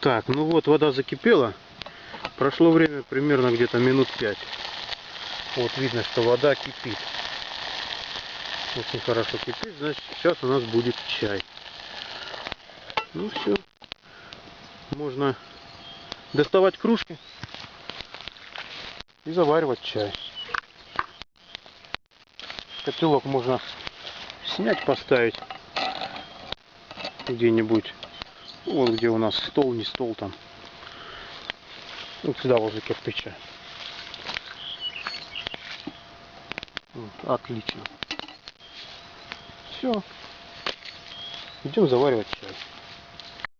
Так, ну вот вода закипела. Прошло время примерно где-то минут 5. Вот видно, что вода кипит. Очень хорошо кипит. Значит, сейчас у нас будет чай. Ну все. Можно доставать кружки и заваривать чай. Котелок можно снять, поставить где-нибудь. Вот где у нас стол, не стол там. Вот сюда возле кирпича. Вот, отлично. Все. Идем заваривать чай.